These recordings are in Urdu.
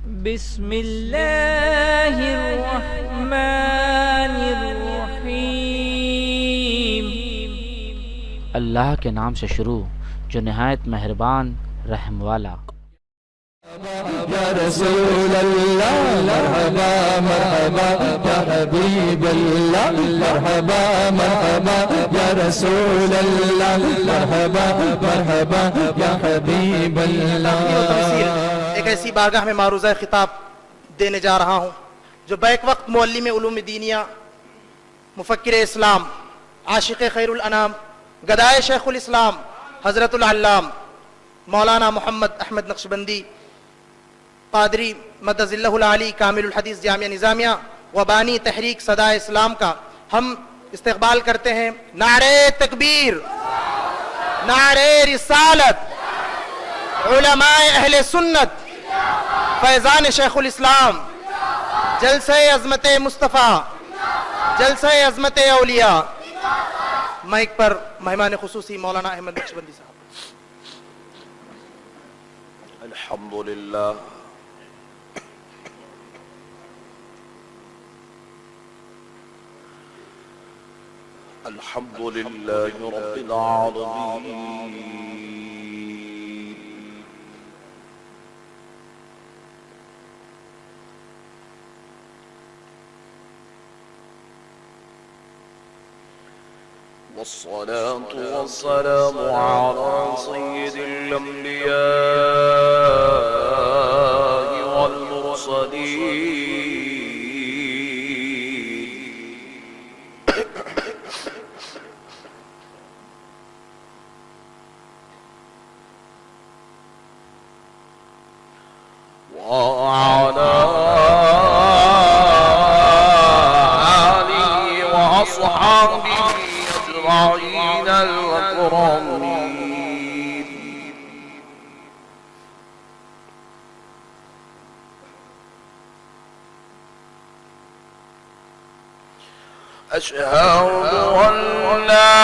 بسم اللہ الرحمن الرحیم۔ اللہ کے نام سے شروع جو نہایت مہربان رحم والا۔ یا رسول اللہ مرحبا مرحبا، یا حبیب اللہ مرحبا مرحبا، یا رسول اللہ مرحبا مرحبا، یا حبیب اللہ۔ ایک ایسی بارگاہ میں معروضہ خطاب دینے جا رہا ہوں جو بیک وقت معلم علوم دینیہ، مفکر اسلام، عاشق خیر الانام، گدائے شیخ الاسلام حضرت العلام مولانا محمد احمد نقشبندی قادری مدظ اللہ العالی کامل الحدیث جامعہ نظامیہ و بانی تحریک صدائے اسلام کا ہم استقبال کرتے ہیں۔ نعرہ تکبیر، نعرہ رسالت، علماء اہل سنت، فیضان شیخ الاسلام، جلسہ عظمت مصطفیٰ، جلسہ عظمت اولیاء۔ مائک پر مہمان خصوصی مولانا احمد نقشبندی صاحب۔ الحمدللہ الحمدللہ رب العالمین، والصلاة والسلام على سيد الأنبياء والمرسلين، وعلى آله وأصحابه أجمعين الأكرمين۔ أشهد أن لا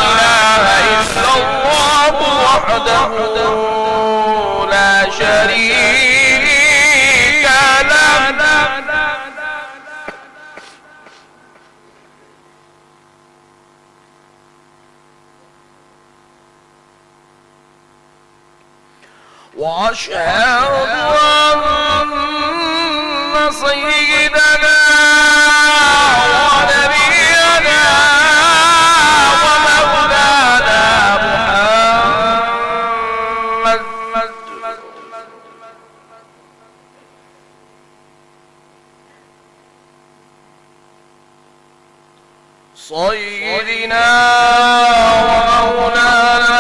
إله إلا الله وحده لا شريك له، وأشهد أن سيدنا ونبينا ومولانا محمد سيدنا ومولانا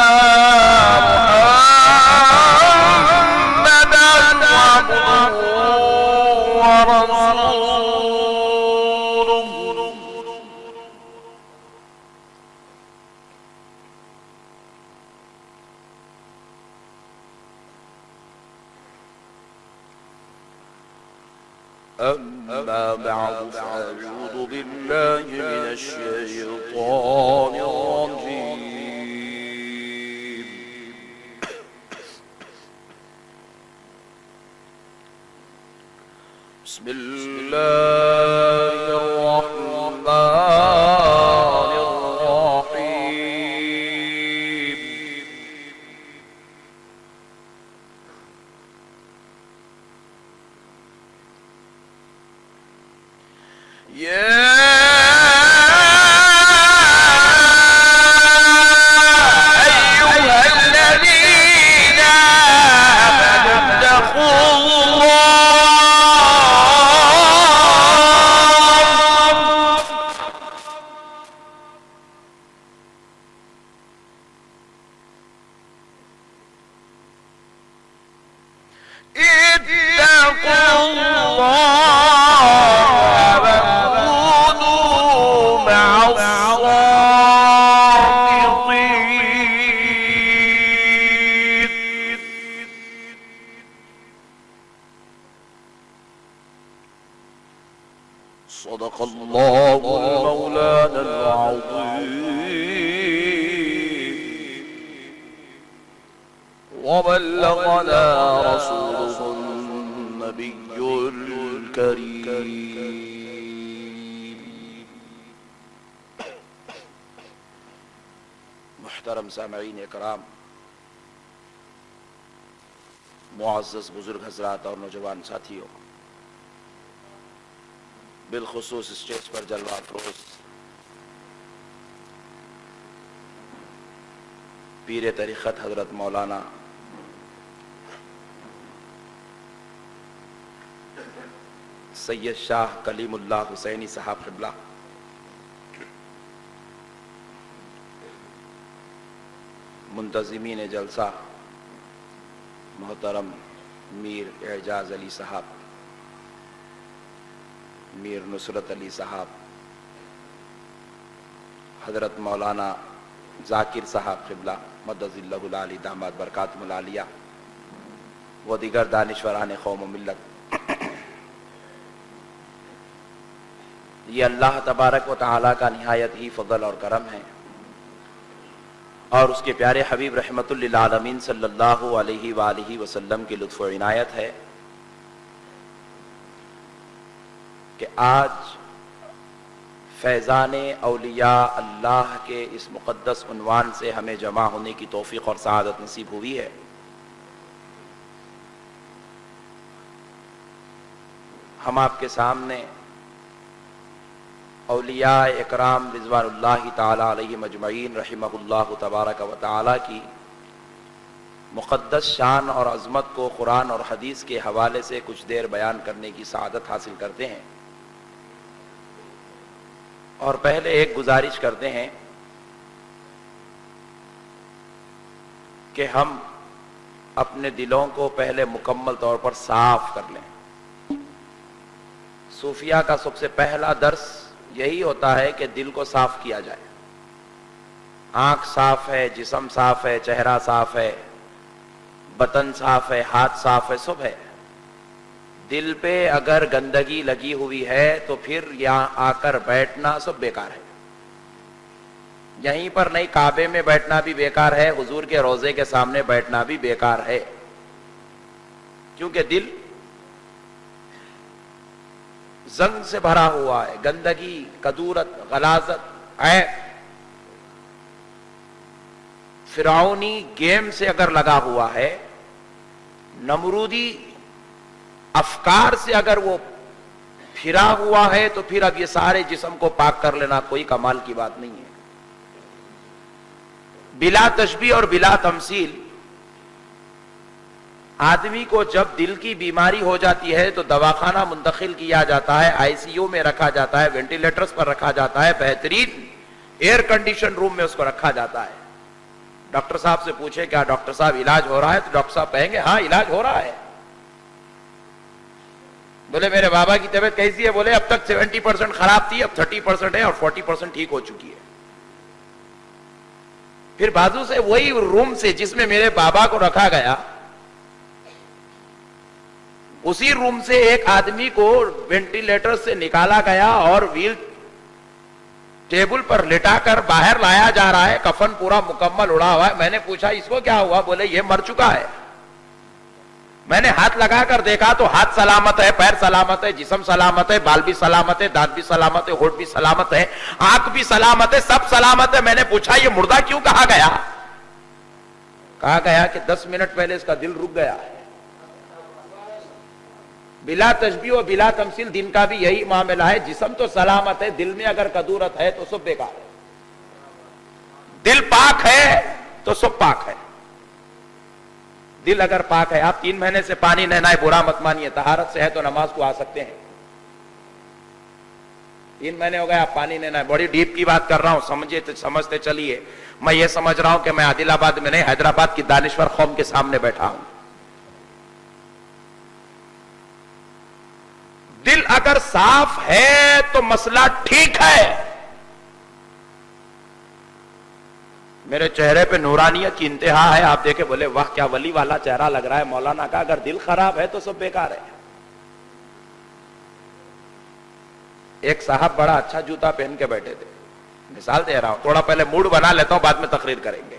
أما بعد، فأعوذ بالله من الشيطان الرجيم، بسم الله الرحمن الرحيم، يا أيها الذين آمنوا اتقوا صدق الله مولانا العظيم، وبلغنا رسوله النبي الكريم. محترم سامعین اکرام، معزز بزرگ حضرات اور نوجوان ساتھیوں، بالخصوص اسٹیج پر جلوہ افروز پیر طریقت حضرت مولانا سید شاہ کلیم اللہ حسینی صاحب قبلہ، منتظمین جلسہ محترم میر اعجاز علی صاحب، میر نصرت علی صاحب، حضرت مولانا ذاکر صاحب قبلہ مدد اللہ العالی داماد برکاتہم العالیہ، و دیگر دانشوران قوم و ملت، یہ اللہ تبارک و تعالیٰ کا نہایت ہی فضل اور کرم ہے، اور اس کے پیارے حبیب رحمت للعالمین صلی اللہ علیہ وآلہ وسلم کی لطف و عنایت ہے کہ آج فیضان اولیاء اللہ کے اس مقدس عنوان سے ہمیں جمع ہونے کی توفیق اور سعادت نصیب ہوئی ہے۔ ہم آپ کے سامنے اولیاء اکرام رضوان اللہ تعالی علیہ مجمعین رحمہ اللہ تبارک و تعالی کی مقدس شان اور عظمت کو قرآن اور حدیث کے حوالے سے کچھ دیر بیان کرنے کی سعادت حاصل کرتے ہیں، اور پہلے ایک گزارش کرتے ہیں کہ ہم اپنے دلوں کو پہلے مکمل طور پر صاف کر لیں۔ صوفیہ کا سب سے پہلا درس یہی ہوتا ہے کہ دل کو صاف کیا جائے۔ آنکھ صاف ہے، جسم صاف ہے، چہرہ صاف ہے، بطن صاف ہے، ہاتھ صاف ہے، سب ہے۔ دل پہ اگر گندگی لگی ہوئی ہے تو پھر یہاں آ کر بیٹھنا سب بیکار ہے۔ یہیں پر نہیں، کعبے میں بیٹھنا بھی بیکار ہے، حضور کے روضے کے سامنے بیٹھنا بھی بیکار ہے، کیونکہ دل زنگ سے بھرا ہوا ہے، گندگی، کدورت، غلاظت، عیب، فرعونی گیم سے اگر لگا ہوا ہے، نمرودی افکار سے اگر وہ پھرا ہوا ہے، تو پھر اب یہ سارے جسم کو پاک کر لینا کوئی کمال کی بات نہیں ہے۔ بلا تشبیہ اور بلا تمثیل، آدمی کو جب دل کی بیماری ہو جاتی ہے تو دواخانہ منتقل کیا جاتا ہے، آئی سی یو میں رکھا جاتا ہے، وینٹیلیٹرز پر رکھا جاتا ہے، بہترین ایئر کنڈیشن روم میں اس کو رکھا جاتا ہے۔ ڈاکٹر صاحب سے پوچھے کیا ڈاکٹر صاحب علاج ہو رہا ہے؟ تو ڈاکٹر صاحب کہیں گے ہاں علاج ہو رہا ہے۔ بولے میرے بابا کی طبیعت کیسی ہے؟ بولے اب تک 70% خراب تھی، اب 30% ہے اور 40% ٹھیک ہو چکی ہے۔ پھر بازو سے وہی روم سے جس میں میرے بابا کو رکھا گیا، اسی روم سے ایک آدمی کو وینٹیلیٹر سے نکالا گیا اور ویل ٹیبل پر لٹا کر باہر لایا جا رہا ہے، کفن پورا مکمل اڑا ہوا ہے۔ میں نے پوچھا اس کو کیا ہوا؟ بولے یہ مر چکا ہے۔ میں نے ہاتھ لگا کر دیکھا تو ہاتھ سلامت ہے، پیر سلامت ہے، جسم سلامت ہے، بال بھی سلامت ہے، دانت بھی سلامت ہے، ہونٹ بھی سلامت ہے، آنکھ بھی سلامت ہے، سب سلامت ہے۔ میں نے پوچھا یہ مردہ کیوں کہا گیا؟ کہا گیا کہ 10 منٹ پہلے اس کا دل رک گیا ہے۔ بلا تشبیہ و بلا تمثیل دن کا بھی یہی معاملہ ہے، جسم تو سلامت ہے، دل میں اگر کدورت ہے تو سب بیکار ہے۔ دل پاک ہے تو سب پاک ہے۔ دل اگر پاک ہے، آپ 3 مہینے سے پانی نہنا ہے، برا مت مانیے، طہارت سے ہے تو نماز کو آ سکتے ہیں۔ 3 مہینے ہو گئے آپ پانی نہنا ہے، بڑی ڈیپ کی بات کر رہا ہوں، سمجھتے چلیے۔ میں یہ سمجھ رہا ہوں کہ میں عادل آباد میں نہیں، حیدرآباد کی دانشور قوم کے سامنے بیٹھا ہوں۔ دل اگر صاف ہے تو مسئلہ ٹھیک ہے۔ میرے چہرے پہ نورانیت کی انتہا ہے، آپ دیکھیں بولے واہ کیا ولی والا چہرہ لگ رہا ہے مولانا کا۔ اگر دل خراب ہے تو سب بیکار ہے۔ ایک صاحب بڑا اچھا جوتا پہن کے بیٹھے تھے، مثال دے رہا ہوں، تھوڑا پہلے موڈ بنا لیتا ہوں، بعد میں تقریر کریں گے۔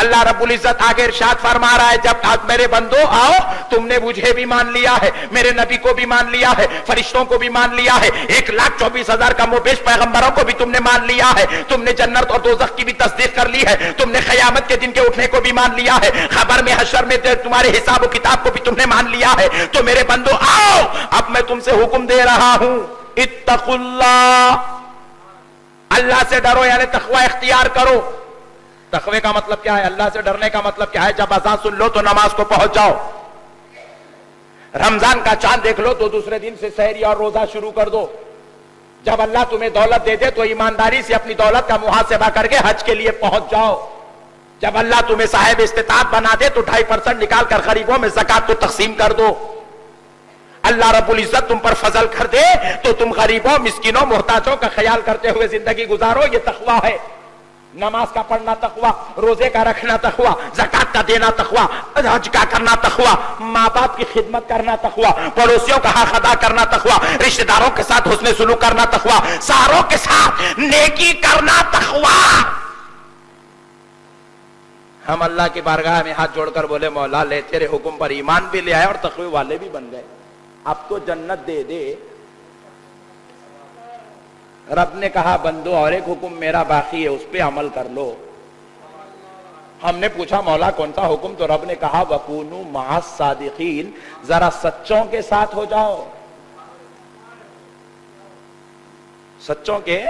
اللہ رب العزت آگے ارشاد فرما رہا ہے جب آج میرے بندو آؤ تم نے مجھے بھی مان لیا ہے, میرے نبی کو بھی مان لیا ہے, فرشتوں کو بھی مان لیا ہے, 1,24,000 کم و بیش پیغمبروں کو بھی تم نے مان لیا ہے, تم نے جنت اور دوزخ کی بھی تصدیق کر لی ہے, تم نے قیامت کے دن کے اٹھنے کو بھی مان لیا ہے, خبر میں حشر میں تمہارے حساب و کتاب کو بھی تم نے مان لیا ہے, تو میرے بندو آؤ اب میں تم سے حکم دے رہا ہوں اتقوا اللہ, اللہ سے ڈرو یعنی تقوی اختیار کرو. تقوی کا مطلب کیا ہے؟ اللہ سے ڈرنے کا مطلب کیا ہے؟ جب اذان سن لو تو نماز کو پہنچ جاؤ, رمضان کا چاند دیکھ لو تو دوسرے دن سے سحری اور روزہ شروع کر دو, جب اللہ تمہیں دولت دے دے تو ایمانداری سے اپنی دولت کا محاسبہ کر کے حج کے لیے پہنچ جاؤ, جب اللہ تمہیں صاحب استطاعت بنا دے تو 2.5% نکال کر غریبوں میں زکات کو تقسیم کر دو, اللہ رب العزت تم پر فضل کر دے تو تم غریبوں مسکینوں محتاجوں کا خیال کرتے ہوئے زندگی گزارو, یہ تقوی ہے. نماز کا پڑھنا تقوی, روزے کا رکھنا تقوی, زکات کا دینا تقوی, حج کا کرنا تقوی, ماں باپ کی خدمت کرنا تقوی, پڑوسیوں کا حق ادا کرنا تقوی, رشتہ داروں کے ساتھ حسن سلوک کرنا تقوی, ساروں کے ساتھ نیکی کرنا تقوی. ہم اللہ کی بارگاہ میں ہاتھ جوڑ کر بولے مولا لے تیرے حکم پر ایمان بھی لے آئے اور تقوی والے بھی بن گئے, اب تو جنت دے دے. رب نے کہا بندو اور ایک حکم میرا باقی ہے, اس پہ عمل کر لو. ہم نے پوچھا مولا کون سا حکم؟ تو رب نے کہا وَكُونُوا مَعَ الصَّادِقِينَ, ذرا سچوں کے ساتھ ہو جاؤ, سچوں کے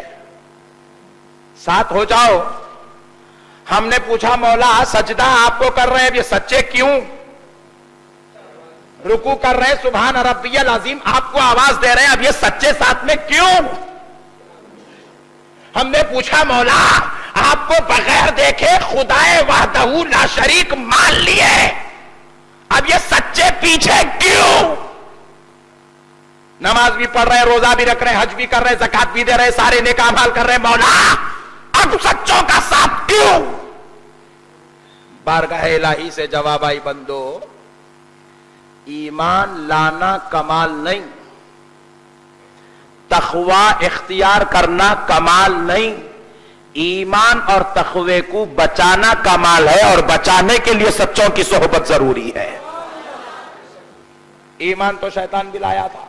ساتھ ہو جاؤ. ہم نے پوچھا مولا سجدہ آپ کو کر رہے ہیں اب یہ سچے کیوں؟ رکوع کر رہے ہیں سبحان ربی العظیم آپ کو آواز دے رہے ہیں اب یہ سچے ساتھ میں کیوں؟ ہم نے پوچھا مولا آپ کو بغیر دیکھے خدائے وحدہ لا شریک مان لیے اب یہ سچے پیچھے کیوں؟ نماز بھی پڑھ رہے ہیں, روزہ بھی رکھ رہے ہیں, حج بھی کر رہے ہیں, زکات بھی دے رہے ہیں, سارے نیک اعمال کر رہے ہیں, مولا اب سچوں کا ساتھ کیوں؟ بارگاہ الہی سے جواب آئی بندو ایمان لانا کمال نہیں, تقوی اختیار کرنا کمال نہیں, ایمان اور تقوی کو بچانا کمال ہے, اور بچانے کے لیے سچوں کی صحبت ضروری ہے. ایمان تو شیطان بھی لایا تھا,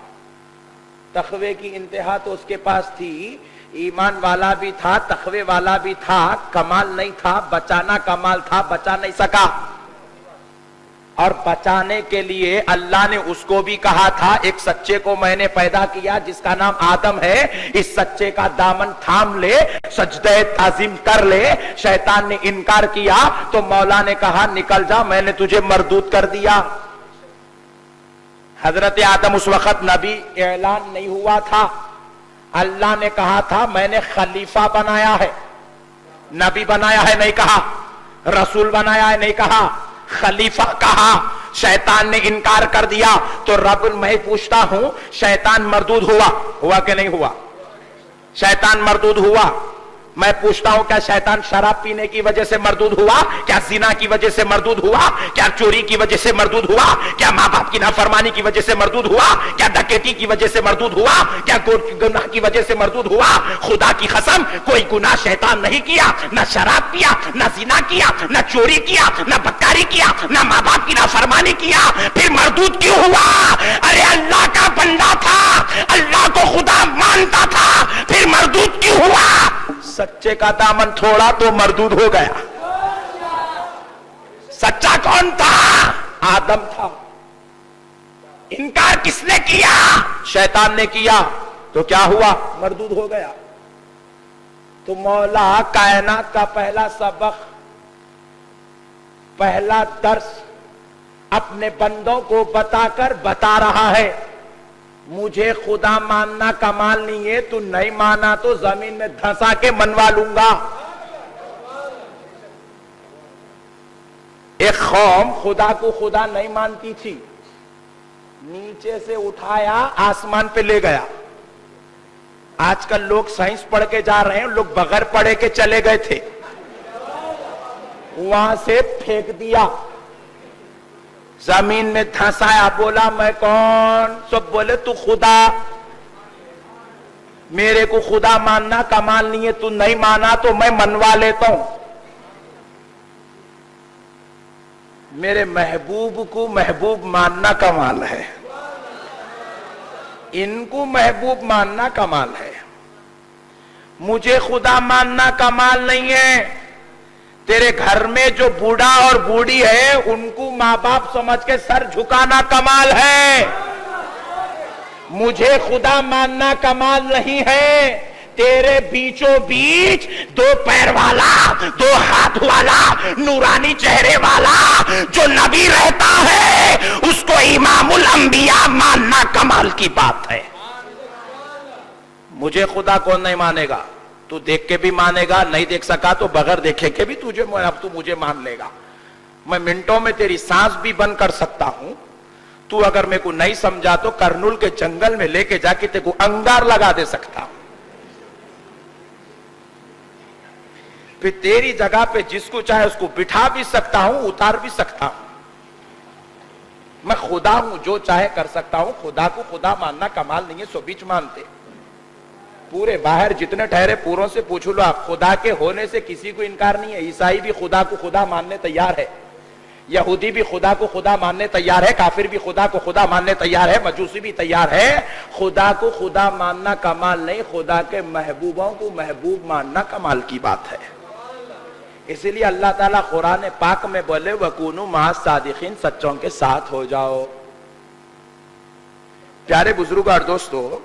تقوی کی انتہا تو اس کے پاس تھی, ایمان والا بھی تھا, تقوی والا بھی تھا, کمال نہیں تھا, بچانا کمال تھا, بچا نہیں سکا. اور بچانے کے لیے اللہ نے اس کو بھی کہا تھا ایک سچے کو میں نے پیدا کیا جس کا نام آدم ہے, اس سچے کا دامن تھام لے, سجدہ تعظیم کر لے. شیطان نے انکار کیا تو مولا نے کہا نکل جا, میں نے تجھے مردود کر دیا. حضرت آدم اس وقت نبی اعلان نہیں ہوا تھا, اللہ نے کہا تھا میں نے خلیفہ بنایا ہے, نبی بنایا ہے نہیں کہا, رسول بنایا ہے نہیں کہا, خلیفہ کہا. شیطان نے انکار کر دیا تو رب میں پوچھتا ہوں شیطان مردود ہوا کہ نہیں ہوا؟ شیطان مردود ہوا. میں پوچھتا ہوں کیا شیطان شراب پینے کی وجہ سے مردود ہوا؟ کیا زنا کی وجہ سے مردود ہوا؟ کیا چوری کی وجہ سے مردود ہوا؟ کیا ماں باپ کی نافرمانی کی وجہ سے مردود ہوا؟ کیا ڈکیتی کی وجہ سے مردود ہوا؟ کیا گناہ کی وجہ سے مردود ہوا؟ خدا کی قسم کوئی گناہ شیطان نہیں کیا, نہ شراب پیا, نہ زنا کیا, نہ چوری کیا, نہ بدکاری کیا, نہ ماں باپ کی نافرمانی کیا, پھر مردود کیوں ہوا؟ ارے اللہ کا بندہ تھا, اللہ کو خدا مانتا تھا, پھر مردود کیوں ہوا؟ سچے کا دامن تھوڑا تو مردود ہو گیا. سچا کون تھا؟ آدم تھا. انکار کس نے کیا؟ شیطان نے کیا. تو کیا ہوا؟ مردود ہو گیا. تو مولا کائنات کا پہلا سبق, پہلا درس اپنے بندوں کو بتا کر بتا رہا ہے مجھے خدا ماننا کمال نہیں ہے, تو نہیں مانا تو زمین میں دھنسا کے منوا لوں گا. ایک قوم خدا کو خدا نہیں مانتی تھی, نیچے سے اٹھایا آسمان پہ لے گیا. آج کل لوگ سائنس پڑھ کے جا رہے ہیں, لوگ بغیر پڑھے کے چلے گئے تھے, وہاں سے پھینک دیا, زمین میں دھنسایا. بولا میں کون؟ سب بولے تو خدا. میرے کو خدا ماننا کمال نہیں ہے, تو نہیں مانا تو میں منوا لیتا ہوں. میرے محبوب کو محبوب ماننا کمال ہے، ان کو محبوب ماننا کمال ہے، مجھے خدا ماننا کمال نہیں ہے۔ تیرے گھر میں جو بوڑھا اور بوڑھی ہے ان کو ماں باپ سمجھ کے سر جھکانا کمال ہے، مجھے خدا ماننا کمال نہیں ہے۔ تیرے بیچوں بیچ دو پیر والا، دو ہاتھ والا، نورانی چہرے والا جو نبی رہتا ہے اس کو امام الانبیاء ماننا کمال کی بات ہے۔ مجھے خدا کون نہیں مانے گا؟ تو دیکھ کے بھی مانے گا، نہیں دیکھ سکا تو بغیر دیکھے کے بھی اب تو مجھے مان لے گا۔ میں منٹوں میں تیری سانس بھی بند کر سکتا ہوں، تو اگر میرے کو نہیں سمجھا تو کرنول کے جنگل میں لے کے جا کے تیرے کو انگار لگا دے سکتا ہوں، پھر تیری جگہ پہ جس کو چاہے اس کو بٹھا بھی سکتا ہوں، اتار بھی سکتا ہوں۔ میں خدا ہوں، جو چاہے کر سکتا ہوں۔ خدا کو خدا ماننا کمال نہیں ہے، سو بیچ مانتے۔ پورے باہر جتنے ٹھہرے پوروں سے پوچھ لو، آپ خدا کے ہونے سے کسی کو انکار نہیں ہے۔ عیسائی بھی خدا کو خدا ماننے تیار ہے، یہودی بھی خدا کو خدا ماننے تیار ہے، کافر بھی خدا کو خدا ماننے تیار ہے، مجوسی بھی تیار ہے۔ خدا کو خدا ماننا کمال نہیں، خدا کے محبوبوں کو محبوب ماننا کمال کی بات ہے۔ اسی لیے اللہ تعالیٰ قرآن پاک میں بولے وَكُونُوا مَعَ الصَّادِقِينَ، سچوں کے ساتھ ہو جاؤ۔ پیارے بزرگوں اور دوستو،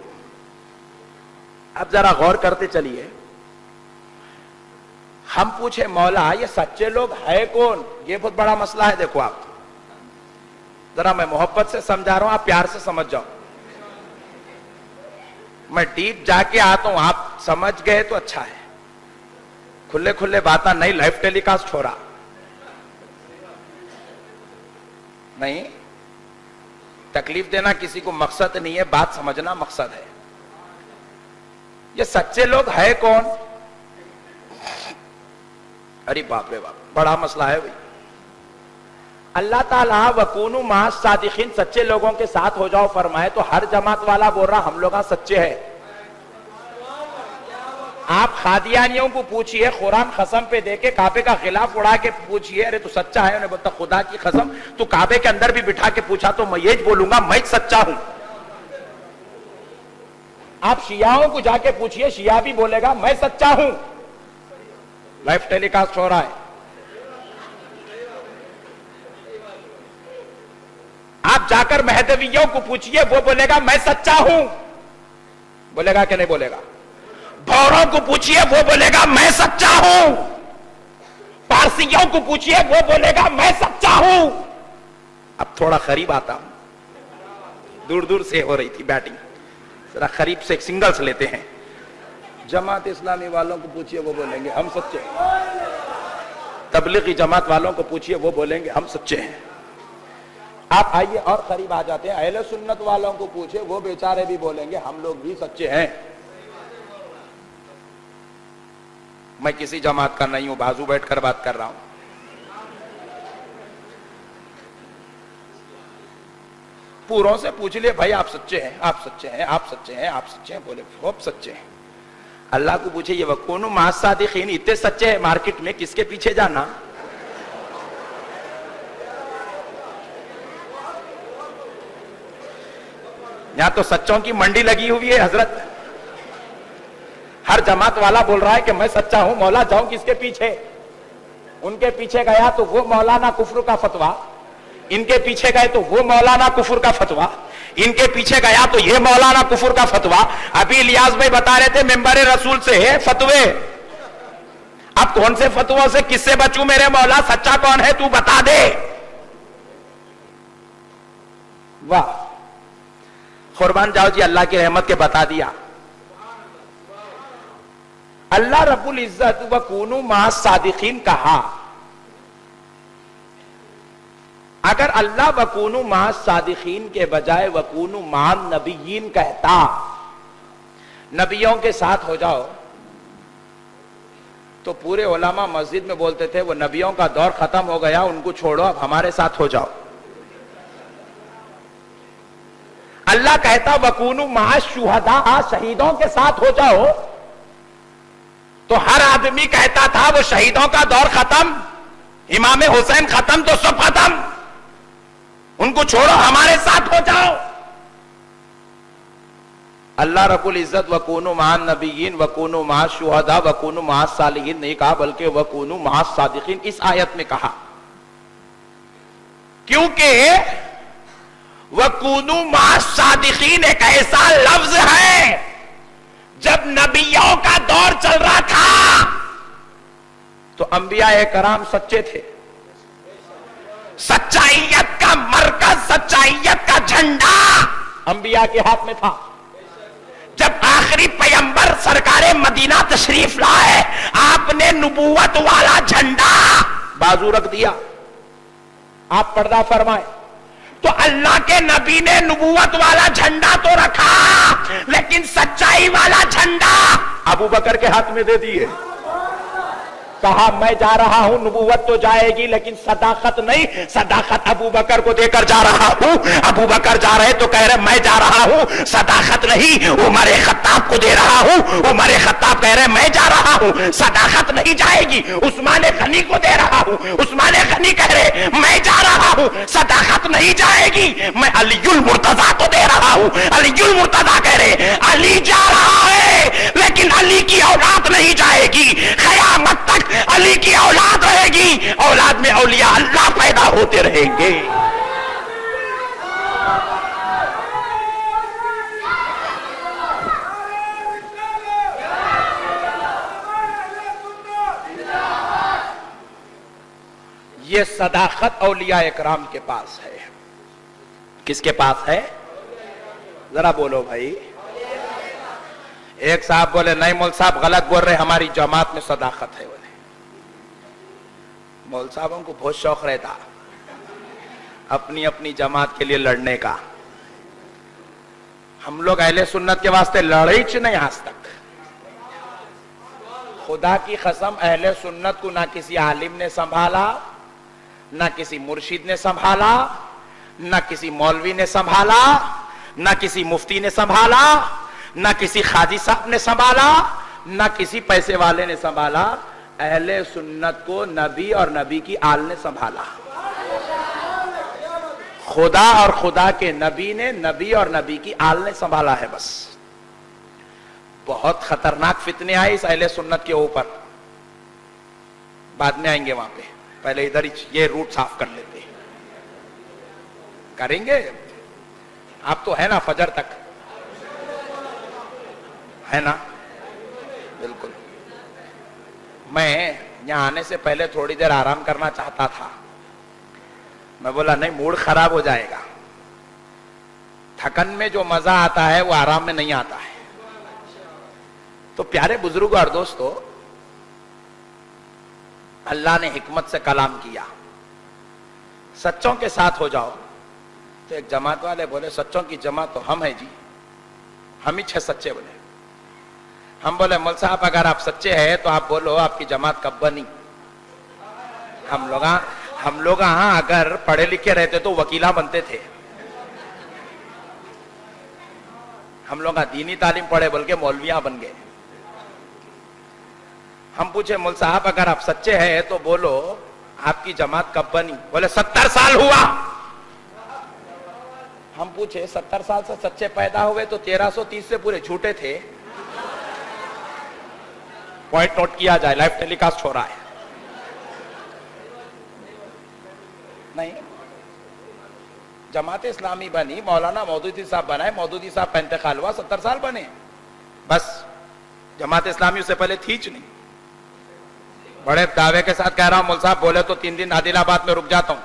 اب ذرا غور کرتے چلیے۔ ہم پوچھے مولا یہ سچے لوگ ہے کون؟ یہ بہت بڑا مسئلہ ہے۔ دیکھو آپ، ذرا میں محبت سے سمجھا رہا ہوں، آپ پیار سے سمجھ جاؤ۔ میں ڈیپ جا کے آتا ہوں، آپ سمجھ گئے تو اچھا ہے، کھلے کھلے باتیں نہیں، لائیو ٹیلی کاسٹ ہو رہا نہیں۔ تکلیف دینا کسی کو مقصد نہیں ہے، بات سمجھنا مقصد ہے۔ یہ سچے لوگ ہے کون؟ ارے باپ رے باپ، بڑا مسئلہ ہے بھائی۔ اللہ تعالیٰ وَكُونُوا مَعَ الصَّادِقِينَ، سچے لوگوں کے ساتھ ہو جاؤ فرمائے تو ہر جماعت والا بول رہا ہم لوگ سچے ہیں۔ آپ قادیانیوں کو پوچھئے، قرآن قسم پہ دے کے کعبے کا غلاف اڑا کے پوچھئے، ارے تو سچا ہے؟ انہیں بولتا خدا کی قسم تو کعبے کے اندر بھی بٹھا کے پوچھا تو میں یہ بولوں گا میں سچا ہوں۔ آپ شیعوں کو جا کے پوچھئے، شیعہ بھی بولے گا میں سچا ہوں۔ لائف ٹیلی کاسٹ ہو رہا ہے۔ آپ جا کر مہدویوں کو پوچھئے، وہ بولے گا میں سچا ہوں، بولے گا کہ نہیں بولے گا؟ بھوروں کو پوچھئے، وہ بولے گا میں سچا ہوں۔ پارسیوں کو پوچھئے، وہ بولے گا میں سچا ہوں۔ اب تھوڑا قریب آتا ہوں، دور دور سے ہو رہی تھی بیٹنگ، ذرا قریب سے ایک سنگلز لیتے ہیں۔ جماعت اسلامی والوں کو پوچھئے، وہ بولیں گے ہم سچے ہیں۔ تبلیغی جماعت والوں کو پوچھئے، وہ بولیں گے ہم سچے ہیں۔ آپ آئیے اور قریب آ جاتے ہیں، اہل سنت والوں کو پوچھئے، وہ بیچارے بھی بولیں گے ہم لوگ بھی سچے ہیں۔ میں کسی جماعت کا نہیں ہوں، بازو بیٹھ کر بات کر رہا ہوں۔ پوروں سے پوچھ لے بھائی آپ سچے ہیں، آپ سچے ہیں، آپ سچے ہیں، آپ سچے ہیں، بولے خوب سچے ہیں۔ اللہ کو پوچھے یہ وَكُونُوا مَعَ الصَّادِقِينَ، اتنے سچے ہیں مارکیٹ میں، کس کے پیچھے جانا؟ یہاں تو سچوں کی منڈی لگی ہوئی ہے حضرت۔ ہر جماعت والا بول رہا ہے کہ میں سچا ہوں، مولا جاؤں کس کے پیچھے؟ ان کے پیچھے گیا تو وہ مولانا کفر کا فتویٰ، ان کے پیچھے گئے تو وہ مولانا کفر کا فتویٰ، ان کے پیچھے گیا تو یہ مولانا کفر کا فتویٰ۔ ابھی الیاس بھائی بتا رہے تھے ممبر رسول سے ہے فتوے، اب کون سے فتووں سے کس سے بچوں میرے مولا؟ سچا کون ہے تو بتا دے۔ واہ، قربان جاؤ جی، اللہ کی رحمت کے بتا دیا۔ اللہ رب العزت وَكُونُوا مَعَ الصَّادِقِينَ کہا، اگر اللہ وَكُونُوا مَعَ الصَّادِقِينَ کے بجائے وَكُونُوا مَعَ النَّبِيِّينَ کہتا، نبیوں کے ساتھ ہو جاؤ، تو پورے علماء مسجد میں بولتے تھے وہ نبیوں کا دور ختم ہو گیا، ان کو چھوڑو، اب ہمارے ساتھ ہو جاؤ۔ اللہ کہتا وَكُونُوا مَعَ الشُّهَدَاء، شہیدوں کے ساتھ ہو جاؤ، تو ہر آدمی کہتا تھا وہ شہیدوں کا دور ختم، امام حسین ختم تو سب ختم, ان کو چھوڑو, ہمارے ساتھ ہو جاؤ. اللہ رب العزت وَكُونُوا مَعَ النَّبِيِّينَ وَكُونُوا مَعَ الشُّهَدَاءِ وَكُونُوا مَعَ الصَّالِحِينَ نہیں کہا, بلکہ وَكُونُوا مَعَ الصَّادِقِينَ اس آیت میں کہا, کیونکہ وَكُونُوا مَعَ الصَّادِقِينَ ایک ایسا لفظ ہے جب نبیوں کا دور چل رہا تھا تو انبیاء کرام سچے تھے, سچائیت کا مرکز, سچائیت کا جھنڈا انبیاء کے ہاتھ میں تھا. جب آخری پیغمبر سرکار مدینہ تشریف لائے, آپ نے نبوت والا جھنڈا بازو رکھ دیا, آپ پردہ فرمائے, تو اللہ کے نبی نے نبوت والا جھنڈا تو رکھا, لیکن سچائی والا جھنڈا ابو بکر کے ہاتھ میں دے دیے. کہا میں جا رہا ہوں, نبوت تو جائے گی لیکن صداقت نہیں, صداقت ابو بکر کو دے کر جا رہا ہوں. ابو بکر جا رہے تو کہہ رہے میں جا رہا ہوں, صداقت نہیں, عمر خطاب کو دے رہا ہوں. عمر خطاب کہہ رہے میں جا رہا ہوں, صداقت نہیں جائے گی. عثمان غنی کو دے رہا ہوں, عثمان غنی کہہ رہے میں جا رہا ہوں, صداقت نہیں جائے گی. میں علی المرتضیٰ کو دے رہا ہوں, علی المرتضیٰ کہہ رہے علی جا رہا ہے لیکن علی کی اولاد نہیں جائے گی, قیامت تک علی کی اولاد رہے گی, اولاد میں اولیاء اللہ پیدا ہوتے رہیں گے. یہ صداقت اولیاء اکرام کے پاس ہے. کس کے پاس ہے؟ ذرا بولو بھائی. ایک صاحب بولے نہیں مول صاحب غلط بول رہے, ہماری جماعت میں صداقت ہے. مول صاحبوں کو بہت شوق رہتا اپنی اپنی جماعت کے لیے لڑنے کا. ہم لوگ اہل سنت کے واسطے لڑے چ نہیں آج تک. خدا کی قسم اہل سنت کو نہ کسی عالم نے سنبھالا, نہ کسی مرشد نے سنبھالا, نہ کسی مولوی نے سنبھالا, نہ کسی مفتی نے سنبھالا, نہ کسی قاضی صاحب نے سنبھالا, نہ کسی پیسے والے نے سنبھالا. اہل سنت کو نبی اور نبی کی آل نے سنبھالا. خدا اور خدا کے نبی نے نبی اور نبی کی آل نے سنبھالا ہے. بس بہت خطرناک فتنے آئے اس اہل سنت کے اوپر, بعد میں آئیں گے وہاں پہ. پہلے ادھر یہ روٹ صاف کر لیتے ہیں. کریں گے آپ تو ہے نا فجر تک ہے نا؟ بالکل. میں یہاں آنے سے پہلے تھوڑی دیر آرام کرنا چاہتا تھا. میں بولا نہیں موڈ خراب ہو جائے گا. تھکن میں جو مزہ آتا ہے وہ آرام میں نہیں آتا ہے. تو پیارے بزرگوں اور دوستو, اللہ نے حکمت سے کلام کیا, سچوں کے ساتھ ہو جاؤ. تو ایک جماعت والے بولے سچوں کی جماعت تو ہم ہیں جی, ہم ہی 6 سچے بولے. ہم بولے مول صاحب اگر آپ سچے ہیں تو آپ بولو آپ کی جماعت کب بنی. ہم لوگ ہاں اگر پڑھے لکھے رہتے تو وکیلا بنتے تھے. ہم لوگ دینی تعلیم پڑھے بلکہ مولویاں بن گئے. ہم پوچھے مول صاحب اگر آپ سچے ہیں تو بولو آپ کی جماعت کب بنی. بولے 70 سال ہوا. ہم پوچھے 70 سال سے سچے پیدا ہوئے تو 1330 سے پورے جھوٹے تھے. پوائنٹ نوٹ کیا جائے, لائیو ٹیلی کاسٹ ہو رہا ہے. نہیں, جماعت اسلامی بنی, مولانا مودودی صاحب بنائے, مودودی صاحب کا انتقال ہوا, 70 سال بنے. بس جماعت اسلامی اس سے پہلے تھی چ نہیں. بڑے دعوے کے ساتھ کہہ رہا ہوں مول صاحب بولے تو 3 دن عادل آباد میں رک جاتا ہوں.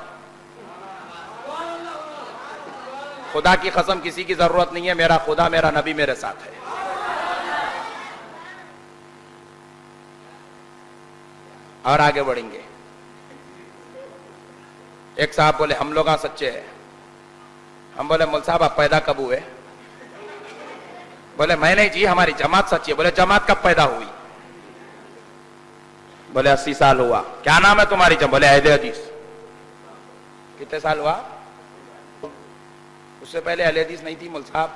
خدا کی قسم کسی کی ضرورت نہیں ہے, میرا خدا میرا نبی میرے ساتھ ہے. اور آگے بڑھیں گے. ایک صاحب بولے ہم لوگ سچے ہیں. ہم بولے مول صاحب آپ پیدا کب ہوئے؟ بولے میں نہیں جی ہماری جماعت سچی ہے. بولے جماعت کب پیدا ہوئی؟ بولے 80 سال ہوا. کیا نام ہے تمہاری جماعت؟ بولے اہل حدیث. کتنے سال ہوا؟ اس سے پہلے اہل حدیث نہیں تھی مول صاحب.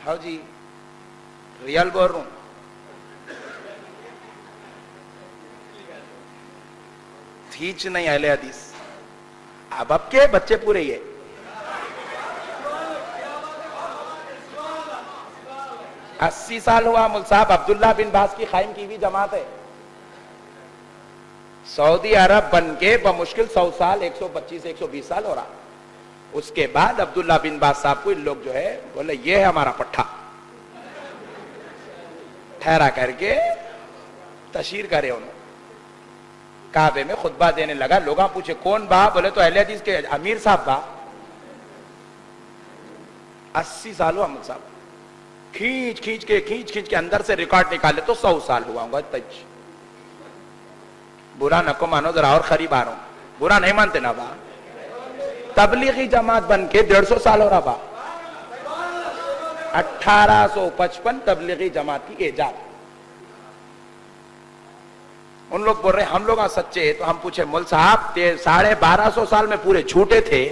ہاں جی ریئل بول رہا ہوں. ہیچ نہیں اہل حدیث. اب کے بچے پورے یہ. اسی سال ہوا مل صاحب. عبداللہ بن باز کی قائم کی ہوئی جماعت ہے. سعودی عرب بن کے بمشکل 100 سال 125 120 سال ہو رہا. اس کے بعد عبداللہ بن باز صاحب کو ان لوگ جو ہے بولے یہ ہے ہمارا پٹھا. ٹھہرا کر کے تشہیر کرے انہوں. کعبے میں خطبہ دینے لگا. لوگ پوچھے کون با؟ بولے تو اہل حدیث کے امیر صاحب با. 80 سال ہوا مل صاحب. کھینچ کے اندر سے ریکارڈ نکالے تو 100 سال ہوا ہوں گا. برا نکو مانو, ذرا اور قریب آ رہا ہوں. برا نہیں مانتے نا با. تبلیغی جماعت بن کے 150 سال ہو رہا با. 1855 تبلیغی جماعت کی ایجاد. ان لوگ بول رہے ہیں ہم لوگ سچے. تو ہم پوچھے مول صاحب 1250 سال میں پورے جھوٹے تھے.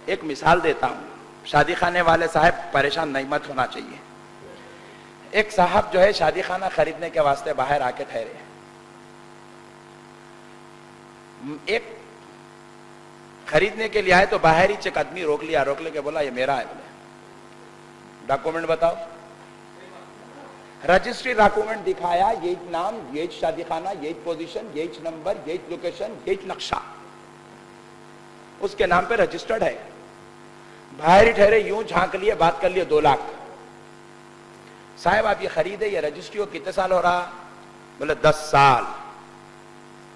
ایک مثال دیتا ہوں. شادی خانے والے صاحب پریشان نہیں مت ہونا چاہیے. ایک صاحب جو ہے شادی خانہ خریدنے کے واسطے باہر آ کے ٹھہرے. ایک خریدنے کے لیے آئے تو باہر ہی ایک آدمی روک لے کے بولا یہ میرا ہے. بولے ڈاکومنٹ بتاؤ. رجسٹری ڈاکومنٹ دکھایا. یہ نام, یہ شادی خانہ, یہ پوزیشن, یہ نمبر, یہ لوکیشن, یہ نقشہ اس کے نام پہ رجسٹرڈ ہے. باہر ہی ٹھہرے, یوں جھانک لیے, بات کر لیے. 2 لاکھ. صاحب آپ یہ خریدے, یہ رجسٹری ہو کتنے سال ہو رہا؟ بولے 10 سال.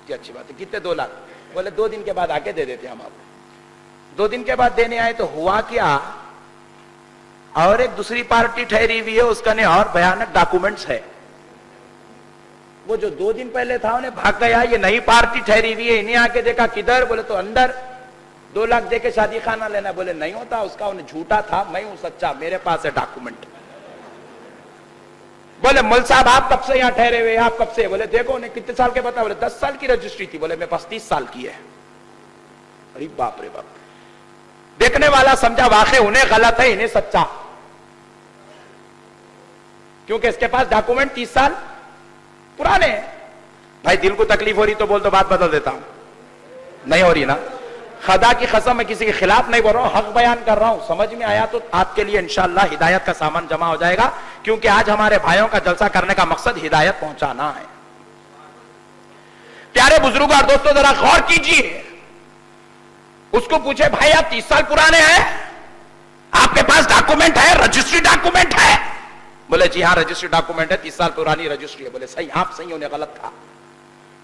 کی اچھی بات ہے. کتنے؟ 2 لاکھ. بولے 2 دن کے بعد آ کے دے دیتے ہم آپ. 2 دن کے بعد دینے آئے تو ہوا کیا, اور ایک دوسری پارٹی ٹھہری ہوئی ہے, اس کا نے اور بھیانک ڈاکومنٹس ہے. وہ جو 2 دن پہلے تھا انہیں بھاگ گیا. یہ نئی پارٹی ٹھہری ہوئی ہے. انہیں آ کے دیکھا کدھر؟ بولے تو اندر. 2 لاکھ دے کے شادی خانہ لینا. بولے نہیں ہوتا اس کا, انہیں جھوٹا تھا, میں ہوں سچا, میرے پاس ہے ڈاکومنٹ. بولے مول صاحب آپ کب سے یہاں ٹھہرے ہوئے؟ آپ کب سے؟ بولے دیکھو انہیں کتنے سال کے بتا. بولے 10 سال کی رجسٹری تھی. بولے میرے پاس 30 سال کی ہے. ارے باپ رے باپ. دیکھنے والا سمجھا واقع انہیں غلط ہے, انہیں سچا, کیونکہ اس کے پاس ڈاکومنٹ 30 سال پرانے ہیں. بھائی دل کو تکلیف ہو رہی تو بول دو, بات بدل دیتا ہوں. نہیں ہو رہی نا؟ خدا کی قسم میں کسی کے خلاف نہیں بول رہا ہوں, حق بیان کر رہا ہوں. سمجھ میں آیا تو آپ کے لیے انشاءاللہ ہدایت کا سامان جمع ہو جائے گا, کیونکہ آج ہمارے بھائیوں کا جلسہ کرنے کا مقصد ہدایت پہنچانا ہے. پیارے بزرگوں اور دوستوں ذرا غور کیجیے. اس کو پوچھے بھائی آپ 30 سال پرانے ہیں, آپ کے پاس ڈاکومنٹ ہے, رجسٹری ڈاکومنٹ ہے؟ بولے جی ہاں رجسٹری ڈاکومنٹ ہے, 30 سال پرانی رجسٹری ہے. بولے صحیح, آپ صحیح, انہیں غلط کہا.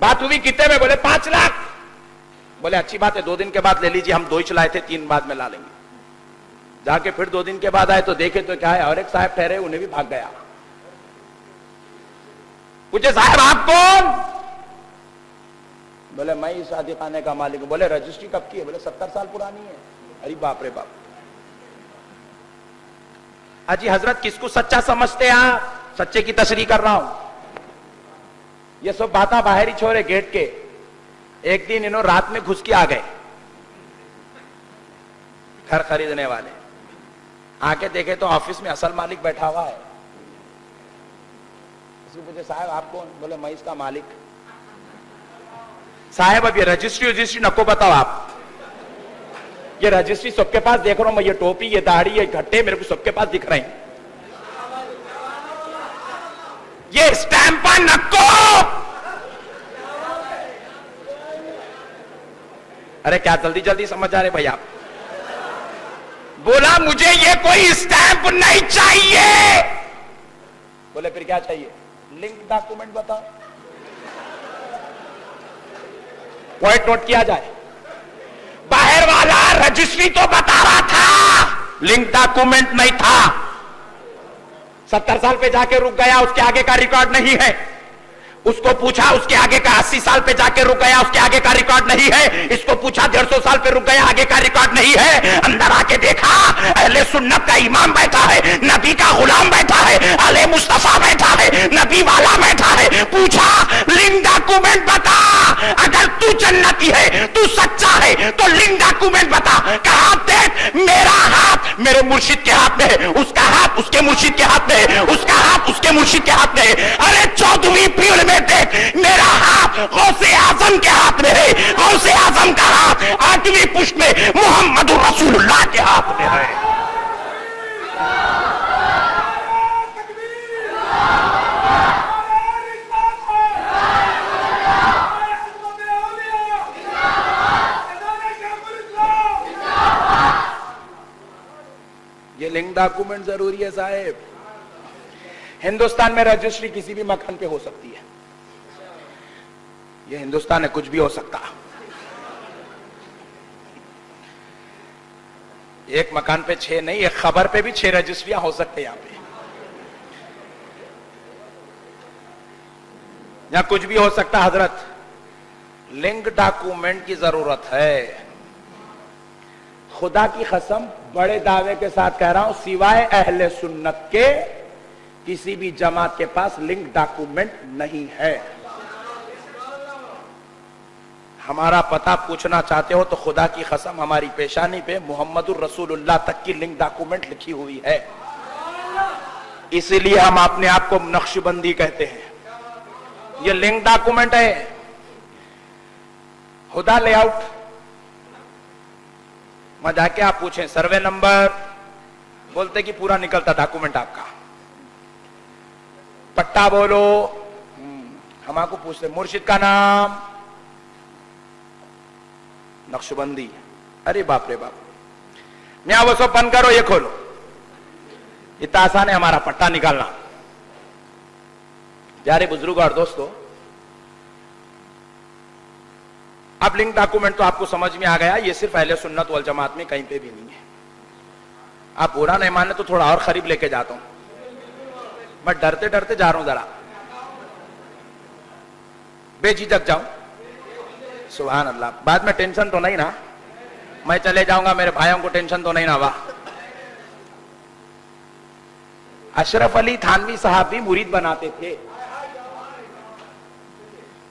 بات ہوئی کتنے میں؟ بولے 5 لاکھ. بولے اچھی بات ہے, 2 دن کے بعد لے لیجیے, ہم 2 ہی چلائے تھے, 3 بعد میں لا لیں گے. جا کے پھر 2 دن کے بعد آئے تو دیکھے تو کیا ہے, اور ایک صاحب ٹھہرے, انہیں بھی بھاگ گیا. پوچھے صاحب آپ کون؟ بولے میں اس شادی خانے کا مالک ہوں. بولے رجسٹری کب کی ہے؟ بولے 70 سال پرانی ہے. ارے باپ رے باپ. اجی حضرت کس کو سچا سمجھتے آپ؟ سچے کی تشریح کر رہا ہوں. یہ سب باتیں باہر ہی چھوڑے گیٹ کے. ایک دن انہوں رات میں گھس کے آ گئے گھر خریدنے والے. آ کے دیکھے تو آفس میں اصل مالک بیٹھا ہوا ہے. اس کو پوچھے صاحب آپ کون؟ بولے میں اس کا مالک. صاحب اب یہ رجسٹری نکو بتاؤ آپ. یہ رجسٹری سب کے پاس دیکھ رہا ہوں میں, یہ ٹوپی, یہ داڑھی, یہ گھٹے میرے کو سب کے پاس دکھ رہے ہیں. یہ اسٹیمپا نکو. ارے کیا جلدی جلدی سمجھ آ رہے بھائی آپ؟ بولا مجھے یہ کوئی اسٹیمپ نہیں چاہیے. بولے پھر کیا چاہیے؟ لنک ڈاکومنٹ بتاؤ. پوائنٹ نوٹ کیا جائے. باہر والا رجسٹری تو بتا رہا تھا, لنک ڈاکومنٹ نہیں تھا. 70 سال پہ جا کے رک گیا, اس کے آگے کا ریکارڈ نہیں ہے. اس کو پوچھا, اس کے آگے کا 80 سال پہ جا کے رک گیا, اس کے آگے کا ریکارڈ نہیں ہے. اس کو پوچھا 150 سال پہ رک گیا, آگے کا ریکارڈ نہیں ہے. اندر آ کے دیکھا اہل سنت کا امام بیٹھا ہے, نبی کا غلام بیٹھا ہے, اہل مصطفیٰ بیٹھا ہے, نبی والا بیٹھا ہے. پوچھا لنک ڈاکومنٹ بتا. اگر تو جنتی ہے تو سچا ہے تو لنک ڈاکومنٹ بتا. کہا دیکھ میرا ہاتھ میرے مرشد کے ہاتھ میں ہے, اس کا ہاتھ اس کے مرشد کے ہاتھ میں ہے, اس کا ہاتھ اس کے مرشد کے ہاتھ میں ہے. ارے 14ویں پیڑ میں دیکھ میرا ہاتھ غوث اعظم کے ہاتھ میں ہے, غوث اعظم کا ہاتھ 8ویں پشت میں محمد رسول اللہ کے ہاتھ میں ہے. یہ لنک ڈاکومنٹ ضروری ہے صاحب. ہندوستان میں رجسٹری کسی بھی مکان پہ ہو سکتی ہے. یہ ہندوستان ہے, کچھ بھی ہو سکتا. ایک مکان پہ 6 نہیں, ایک خبر پہ بھی 6 رجسٹریاں ہو سکتے یہاں پہ. یہاں کچھ بھی ہو سکتا. حضرت لنک ڈاکومنٹ کی ضرورت ہے. خدا کی قسم بڑے دعوے کے ساتھ کہہ رہا ہوں, سوائے اہل سنت کے کسی بھی جماعت کے پاس لنک ڈاکومنٹ نہیں ہے. ہمارا پتہ پوچھنا چاہتے ہو تو خدا کی قسم ہماری پیشانی پہ محمد الرسول اللہ تک کی لنک ڈاکومنٹ لکھی ہوئی ہے. اسی لیے ہم اپنے آپ کو نقش بندی کہتے ہیں. یہ لنک ڈاکومنٹ ہے. ہدا لے آؤٹ میں جا کے آپ پوچھیں سروے نمبر, بولتے کہ پورا نکلتا ڈاکومنٹ آپ کا. پٹا بولو, ہم آپ کو پوچھتے مرشد کا نام, نقش بندی. ارے باپ رے باپ, میاں وہ سب بند کرو, یہ کھولو. اتنا آسان ہے ہمارا پٹا نکالنا. پیارے بزرگ اور دوستو, اب لنک ڈاکومنٹ تو آپ کو سمجھ میں آ گیا. یہ صرف اہل سنت والجماعت میں کہیں پہ بھی نہیں ہے. آپ برا نہیں مانے تو تھوڑا اور قریب لے کے جاتا ہوں. میں ڈرتے ڈرتے جا رہا ہوں, ذرا بے جھجک جاؤں. سبحان اللہ. بعد میں ٹینشن تو نہیں نا, میں چلے جاؤں گا میرے بھائیوں کو ٹینشن تو نہیں نا. واہ, اشرف علی تھانوی صاحب بھی مرید بناتے تھے.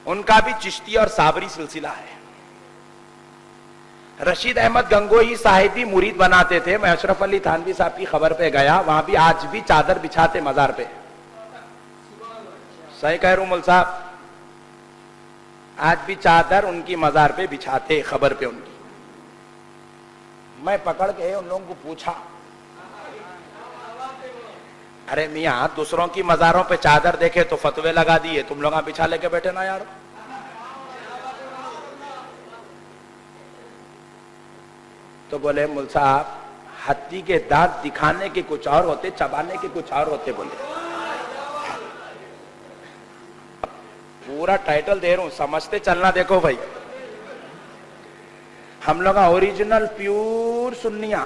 ان کا بھی چشتی اور صابری سلسلہ ہے. رشید احمد گنگوہی صاحب بھی مرید بناتے تھے. میں اشرف علی تھانوی صاحب کی خبر پہ گیا, وہاں بھی آج بھی چادر بچھاتے مزار پہ. صحیح کہہ رہا ہوں مول صاحب, آج بھی چادر ان کی مزار پہ بچھاتے, خبر پہ ان کی. میں پکڑ کے ان لوگوں کو پوچھا, ارے میاں دوسروں کی مزاروں پہ چادر دیکھے تو فتوے لگا دیے, تم لوگ بچھا لے کے بیٹھے نا یار. تو بولے مول صاحب ہاتھی کے دانت دکھانے کے کچھ اور ہوتے, چبانے کے کچھ اور ہوتے. بولے پورا ٹائٹل دے رہا ہوں, سمجھتے چلنا. دیکھو بھائی, ہم لوگ اوریجنل پیور سنیاں,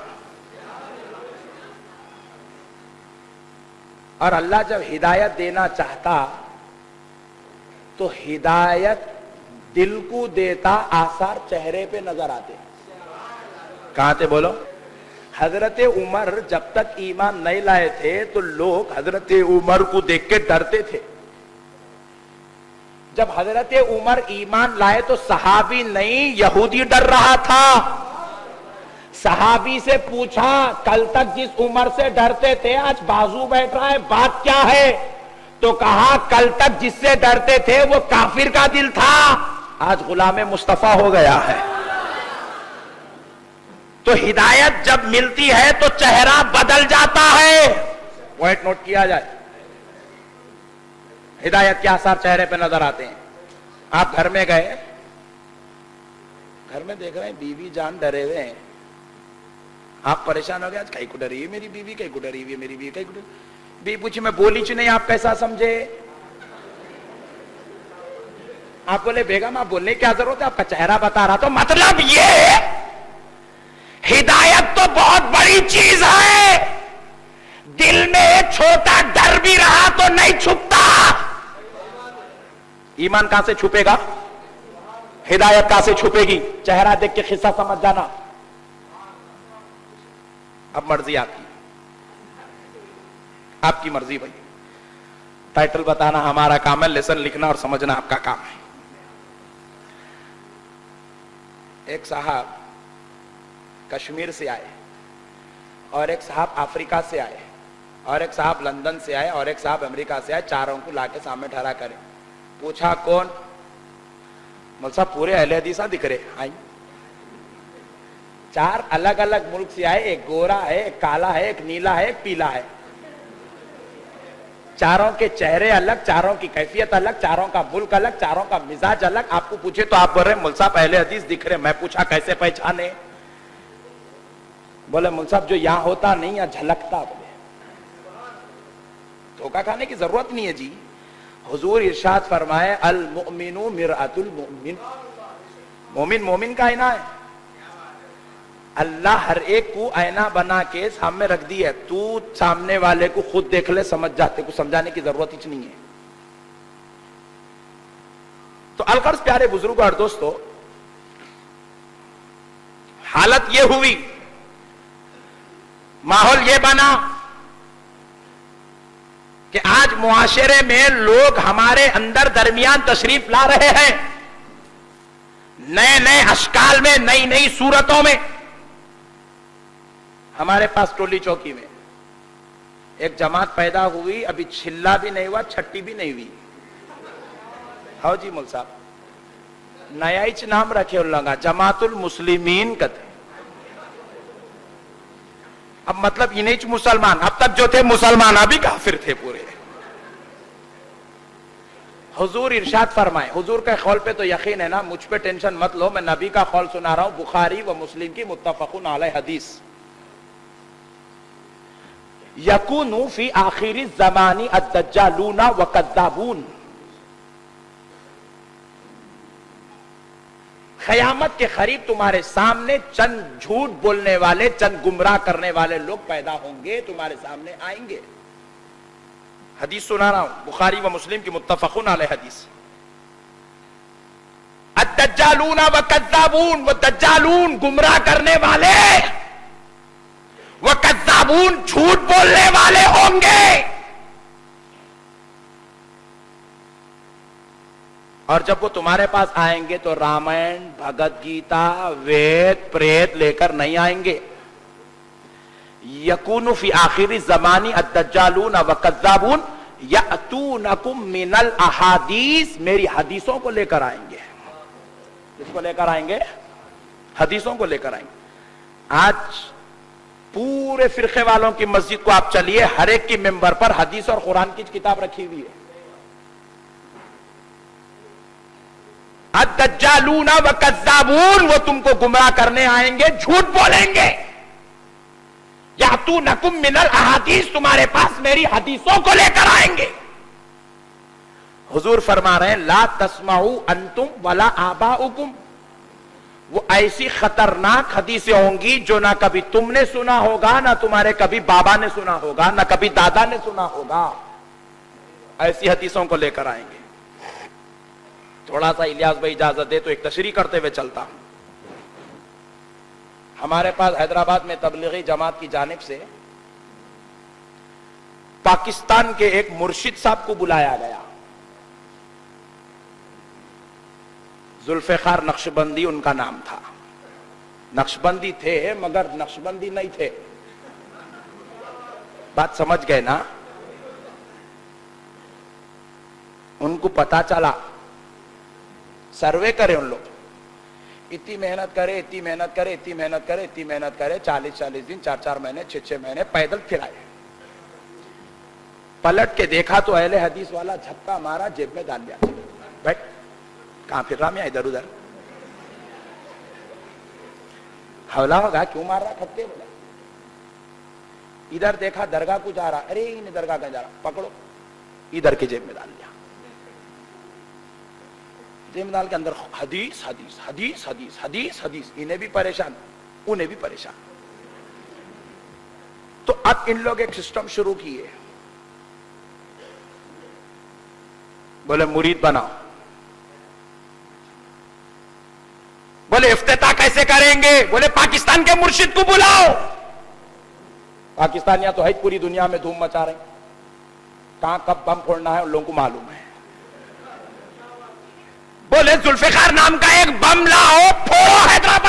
اور اللہ جب ہدایت دینا چاہتا تو ہدایت دل کو دیتا, آثار چہرے پہ نظر آتے. کہاں تھے بولو؟ حضرت عمر جب تک ایمان نہیں لائے تھے تو لوگ حضرت عمر کو دیکھ کے ڈرتے تھے. جب حضرت عمر ایمان لائے تو صحابی نہیں یہودی ڈر رہا تھا. صحابی سے پوچھا کل تک جس عمر سے ڈرتے تھے آج بازو بیٹھ رہا ہے, بات کیا ہے؟ تو کہا کل تک جس سے ڈرتے تھے وہ کافر کا دل تھا, آج غلام مصطفیٰ ہو گیا ہے. تو ہدایت جب ملتی ہے تو چہرہ بدل جاتا ہے. پوائنٹ نوٹ کیا جائے, ہدایت کے آثار چہرے پہ نظر آتے ہیں. آپ گھر میں گئے, گھر میں دیکھ رہے ہیں بیوی جان ڈرے ہوئے ہیں. آپ پریشان ہو گئے, آج کہیں کو ڈری ہے میری بیوی, کہیں کو ڈری ہوئی ہے میری بیوی, کہیں کو ڈری. بیوی پوچھی میں بولی چ نہیں, آپ کیسا سمجھے؟ آپ بولے بیگم آپ بولنے کی کیا ضرورت ہے, آپ کا چہرہ بتا رہا. تو مطلب یہ ہدایت تو بہت بڑی چیز ہے. دل میں ایک چھوٹا ڈر بھی رہا تو نہیں چھپتا. ایمان کہاں سے چھپے گا؟ ہدایت کہاں سے چھپے گی؟ چہرہ دیکھ کے قصہ سمجھ جانا. اب مرضی آپ کی, آپ کی مرضی بھائی. ٹائٹل بتانا ہمارا کام ہے, لیسن لکھنا اور سمجھنا آپ کا کام ہے. ایک صاحب کشمیر سے آئے اور ایک صاحب افریقہ سے آئے اور ایک صاحب لندن سے آئے اور ایک صاحب امریکہ سے آئے. چاروں کو لا کے سامنے ٹھہرا کرے. پوچھا کون؟ مول صاحب پورے اہل حدیث دکھ رہے. آئی چار الگ الگ ملک سے آئے, ایک گورا ہے, ایک کالا ہے, ایک نیلا ہے, ایک پیلا ہے. چاروں کے چہرے الگ, چاروں کی کیفیت الگ, چاروں کا ملک الگ, چاروں کا مزاج الگ. آپ کو پوچھے تو آپ بول رہے مول صاحب اہل حدیث دکھ رہے. میں پوچھا کیسے پہچانے؟ بولے مول صاحب جو یہاں ہوتا نہیں یہاں جھلکتا. بولے دھوکہ کھانے کی ضرورت نہیں ہے جی. حضور ارشاد فرمائے المؤمن مرآت المؤمن, مومن مومن کا آئینہ ہے. اللہ ہر ایک کو آئینہ بنا کے سامنے رکھ دی ہے. تو سامنے والے کو خود دیکھ لے, سمجھ جاتے, کو سمجھانے کی ضرورت ہی نہیں ہے. تو الغرض پیارے بزرگوں اور دوستو, حالت یہ ہوئی, ماحول یہ بنا کہ آج معاشرے میں لوگ ہمارے اندر درمیان تشریف لا رہے ہیں, نئے نئے اشکال میں, نئی نئی صورتوں میں. ہمارے پاس ٹولی چوکی میں ایک جماعت پیدا ہوئی, ابھی چھلا بھی نہیں ہوا, چھٹی بھی نہیں ہوئی. ہاں جی مول صاحب, نیا ہی نام رکھے ان لوگا, جماعت المسلمین کہتے. اب مطلب انہیں مسلمان, اب تک جو تھے مسلمان ابھی کافر تھے پورے. حضور ارشاد فرمائے, حضور کے قول پہ تو یقین ہے نا, مجھ پہ ٹینشن مت لو, میں نبی کا قول سنا رہا ہوں, بخاری و مسلم کی متفقن علیہ حدیث. یکون فی آخر الزمان الدجالون وکذابون, قیامت کے قریب تمہارے سامنے چند جھوٹ بولنے والے, چند گمراہ کرنے والے لوگ پیدا ہوں گے, تمہارے سامنے آئیں گے. حدیث سنا رہا ہوں, بخاری و مسلم کی متفقن علیہ حدیث. الدجالون وکذابون, وہ دجالون گمراہ کرنے والے, وکذابون جھوٹ بولنے والے ہوں گے. اور جب وہ تمہارے پاس آئیں گے تو رامائن, بھگت گیتا, وید, پریت لے کر نہیں آئیں گے. یکون فی آخر الزمان الدجالون وکذابون یأتونکم من الاحادیث, میری حدیثوں کو لے کر آئیں گے. کس کو لے کر آئیں گے؟ حدیثوں کو لے کر آئیں گے. آج پورے فرقے والوں کی مسجد کو آپ چلیے, ہر ایک کی ممبر پر حدیث اور قرآن کی کتاب رکھی ہوئی ہے. الدجالون وکذابون, وہ تم کو گمراہ کرنے آئیں گے, جھوٹ بولیں گے. یاتونکم من الاحادیث, تمہارے پاس میری حدیثوں کو لے کر آئیں گے. حضور فرما رہے ہیں لا تسمعوا انتم ولا آباؤکم, وہ ایسی خطرناک حدیثیں ہوں گی جو نہ کبھی تم نے سنا ہوگا, نہ تمہارے کبھی بابا نے سنا ہوگا, نہ کبھی دادا نے سنا ہوگا. ایسی حدیثوں کو لے کر آئیں گے. تھوڑا سا الیاس بھائی اجازت دے تو ایک تشریح کرتے ہوئے چلتا ہوں. ہمارے پاس حیدرآباد میں تبلیغی جماعت کی جانب سے پاکستان کے ایک مرشد صاحب کو بلایا گیا. ذوالفقار نقشبندی ان کا نام تھا. نقشبندی تھے مگر نقشبندی نہیں تھے. بات سمجھ گئے نا؟ ان کو پتا چلا, سروے کرے ان لوگ, اتنی محنت کرے, اتنی محنت کرے, اتنی محنت کرے, اتنی محنت کرے, 40 دن, 4 مہینے, 6 مہینے پیدل پھرائے. پلٹ کے دیکھا تو اہل حدیث والا جھپکا مارا, جیب میں ڈال دیا. بیٹھ, کہاں پھر رہا میں ادھر ادھر؟ حوالہ ہوگا, کیوں مار رہا کھٹے؟ بولا ادھر دیکھا درگاہ کو جا رہا, ارے انہیں درگاہ کا جا رہا, پکڑو, ادھر کے جیب میں ڈال دیا. جیب میں ڈال کے اندر حدیث حدیث حدیث حدیث حدیث حدیث. انہیں بھی پریشان, انہیں بھی پریشان. تو اب ان لوگ ایک سسٹم شروع کیے, بولے مرید بناؤ. بولے افتتاح کیسے کریں گے؟ بولے پاکستان کے مرشد کو بلاؤ. پاکستانیاں تو ہے پوری دنیا میں دھوم مچا رہے ہیں, کہاں کب بم پھوڑنا ہے ان لوگوں کو معلوم ہے. بولے ذوالفقار نام کا ایک بم لاؤ, پھوڑو حیدرآباد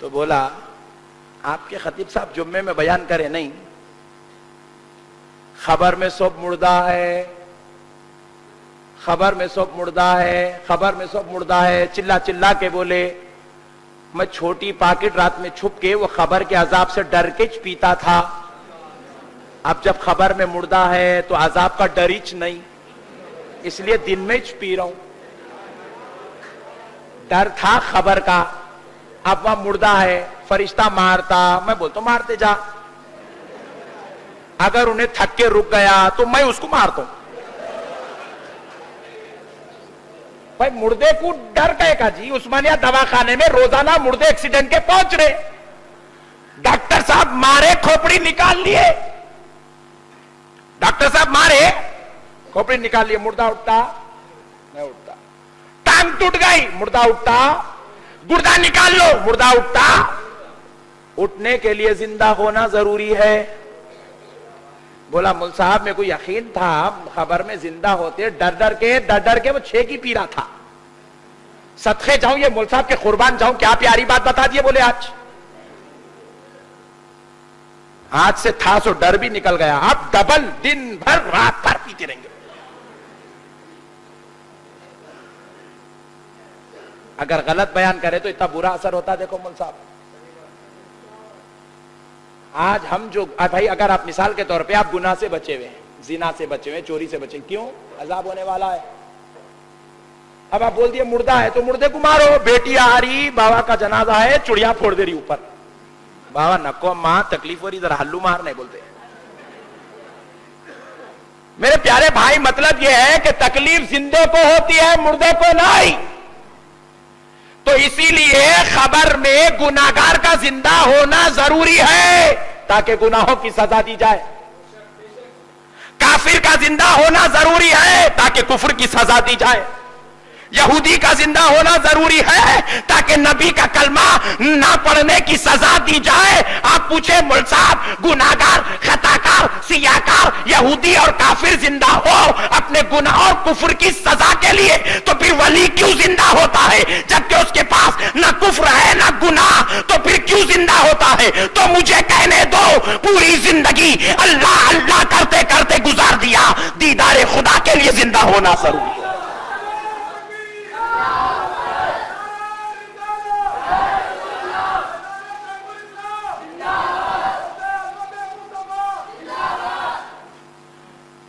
تو بولا آپ کے خطیب صاحب جمعے میں بیان کرے نہیں, خبر میں سب مردہ ہے, خبر میں سب مردہ ہے, خبر میں سب مردہ ہے, چلا چلا کے بولے. میں چھوٹی پاکٹ رات میں چھپ کے وہ خبر کے عذاب سے ڈر کے پیتا تھا. اب جب خبر میں مردہ ہے تو عذاب کا ڈر ہی نہیں, اس لیے دن میں پی رہا ہوں. ڈر تھا خبر کا, اب وہاں مردہ ہے, فرشتہ مارتا, میں بولتا ہوں مارتے جا, اگر انہیں تھک کے رک گیا تو میں اس کو مارتا ہوں. بھائی مردے کو ڈر کہے کا جی؟ عثمانیہ دواخانے میں روزانہ مردے ایکسیڈنٹ کے پہنچ رہے, ڈاکٹر صاحب مارے کھوپڑی نکال لیے, ڈاکٹر صاحب مارے کھوپڑی نکال لیے, مردہ اٹھتا نہیں اٹھتا, ٹانگ ٹوٹ گئی مردہ اٹھتا, گردہ نکال لو مردہ اٹھتا. اٹھنے کے لیے زندہ ہونا ضروری ہے. بولا مول صاحب میں کو یقین تھا خبر میں زندہ ہوتے, ڈر ڈر کے وہ 6 کی پی رہا تھا. صدقے جاؤں یہ مول صاحب کے قربان جاؤں, کیا پیاری بات بتا دیے. بولے آج سے تھا سو ڈر بھی نکل گیا, اب ڈبل دن بھر رات بھر پیتے رہیں گے. اگر غلط بیان کرے تو اتنا برا اثر ہوتا. دیکھو مول صاحب آج ہم جو بھائی, اگر آپ مثال کے طور پہ آپ گناہ سے بچے ہوئے ہیں, زنا سے بچے ہوئے, چوری سے بچے, کیوں؟ عذاب ہونے والا ہے. اب آپ بول دیے مردہ ہے تو مردے کو مارو. بیٹی آ رہی, بابا کا جنازہ ہے, چڑیا پھوڑ دے رہی اوپر, بابا نکو ماں تکلیف ہو رہی, ذرا ہلو مار نہیں بولتے. میرے پیارے بھائی مطلب یہ ہے کہ تکلیف زندے کو ہوتی ہے, مردے کو نہیں. تو اسی لیے خبر میں گناہگار کا زندہ ہونا ضروری ہے تاکہ گناہوں کی سزا دی جائے. کافر کا زندہ ہونا ضروری ہے تاکہ کفر کی سزا دی جائے. یہودی کا زندہ ہونا ضروری ہے تاکہ نبی کا کلمہ نہ پڑھنے کی سزا دی جائے. آپ پوچھیں مول صاحب گناہگار, خطاکار, سیاکار, یہودی اور کافر زندہ ہو اپنے گناہ اور کفر کی سزا کے لیے, تو پھر ولی کیوں زندہ ہوتا ہے جبکہ اس کے پاس نہ کفر ہے نہ گناہ؟ تو پھر کیوں زندہ ہوتا ہے؟ تو مجھے کہنے دو, پوری زندگی اللہ اللہ کرتے کرتے گزار دیا, دیدار خدا کے لیے زندہ ہونا ضروری ہے.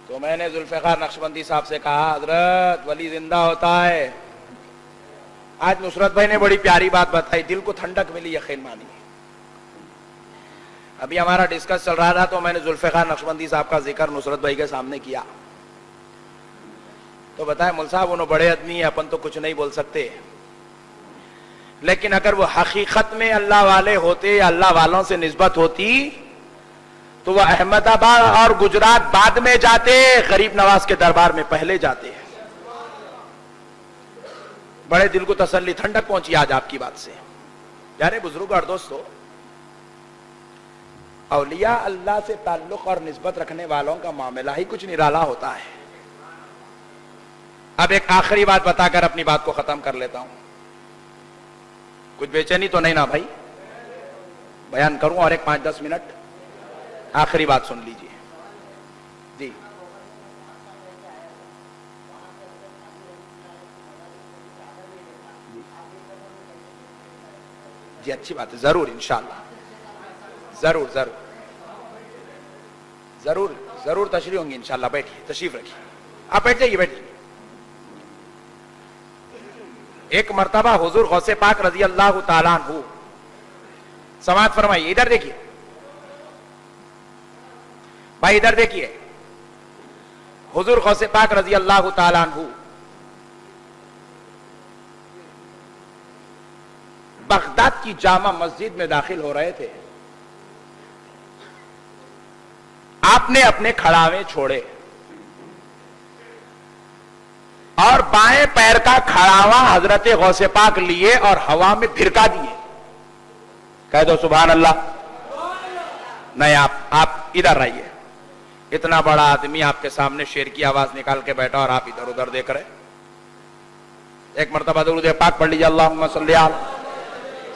تو میں نے ذوالفقار نقشبندی صاحب سے کہا حضرت ولی زندہ ہوتا ہے. آج نصرت بھائی نے بڑی پیاری بات بتائی, دل کو ٹھنڈک ملی, یقین مانی. ابھی ہمارا ڈسکس چل رہا تھا تو میں نے ذوالفقار نقشبندی صاحب کا ذکر نصرت بھائی کے سامنے کیا. تو بتائیں مول صاحب انہوں بڑے آدمی ہیں, اپن تو کچھ نہیں بول سکتے, لیکن اگر وہ حقیقت میں اللہ والے ہوتے یا اللہ والوں سے نسبت ہوتی تو وہ احمد آباد اور گجرات بعد میں جاتے, غریب نواز کے دربار میں پہلے جاتے. بڑے دل کو تسلی, ٹھنڈک پہنچی آج آپ کی بات سے. پیارے بزرگ اور دوستو, اولیاء اللہ سے تعلق اور نسبت رکھنے والوں کا معاملہ ہی کچھ نرالا ہوتا ہے. اب ایک آخری بات بتا کر اپنی بات کو ختم کر لیتا ہوں. کچھ بے چینی تو نہیں نا بھائی؟ بیان کروں اور ایک 5-10 منٹ, آخری بات سن لیجئے. جی جی اچھی بات ہے, ضرور انشاءاللہ, ضرور ضرور ضرور ضرور تشریف ہوں گی انشاءاللہ. بیٹھیے, تشریف رکھیے, آپ بیٹھ جائیے, بیٹھیے. ایک مرتبہ حضور غوث پاک رضی اللہ تعالیٰ عنہ, سماعت فرمائیے, ادھر دیکھیے بھائی, ادھر دیکھیے. حضور غوث پاک رضی اللہ تعالیٰ عنہ بغداد کی جامع مسجد میں داخل ہو رہے تھے. آپ نے اپنے کھڑاوے چھوڑے اور بائیں پیر کا کھڑاوا حضرت غوث پاک لیے اور ہوا میں پھرکا دیے. کہہ دو سبحان اللہ. نہیں, آپ ادھر رہیے. اتنا بڑا آدمی آپ کے سامنے شیر کی آواز نکال کے بیٹھا اور آپ ادھر ادھر دیکھ رہے. ایک مرتبہ درود پاک پڑھ لیجیے, اللہم صلی علی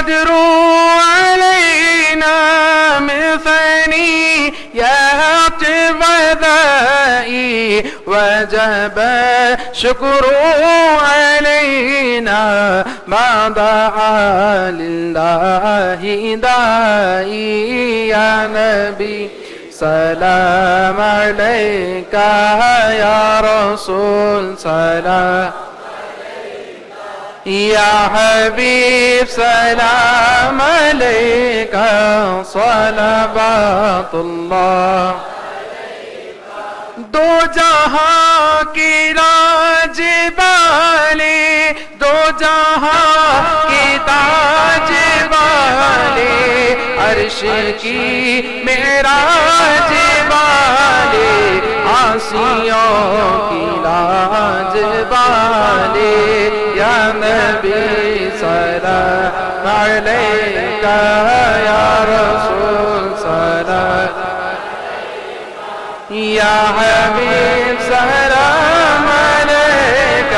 البدر علينا من ثنيات الوداع وجب الشكر علينا ما دعا لله داعي يا نبي سلام عليك يا رسول سلام يا حبيب سلام عليك صلوات الله دو جہاں کی راج والی دو جہاں کی تاج والی عرش کی معراج والی آسیوں کی لاج والی یا نبی سلام علیک یا رسول سلام یا حبیب سلام علیک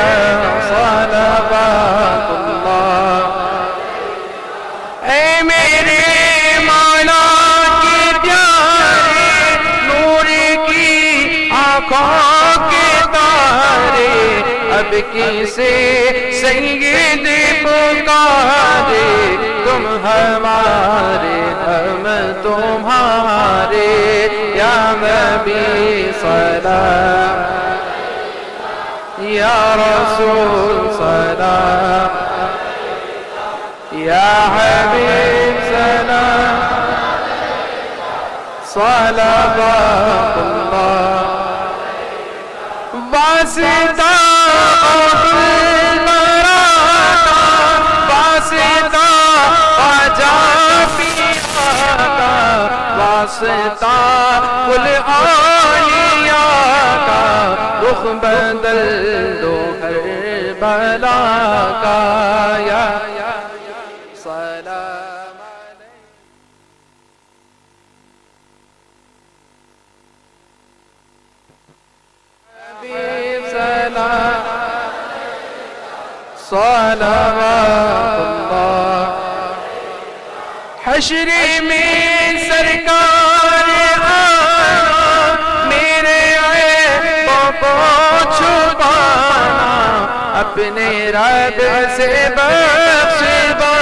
صلوات اللہ اے میرے مولا کی پیاری نور کی آنکھوں کے تارے اب کسے سید پکارے تم ہمارے ہم تمہارے یا نبی سلام یا رسول سلام یا حبیب سلام صلوات اللہ واسطہ واسطہ واسطہ کل اولیاء کا رخ بدل دو ہر بلا کا یا سلام حبیب سلام صلوات اللہ حشر میں سرکار آنا میرے عیبوں کو چھپانا اپنے رب سے بخشوانا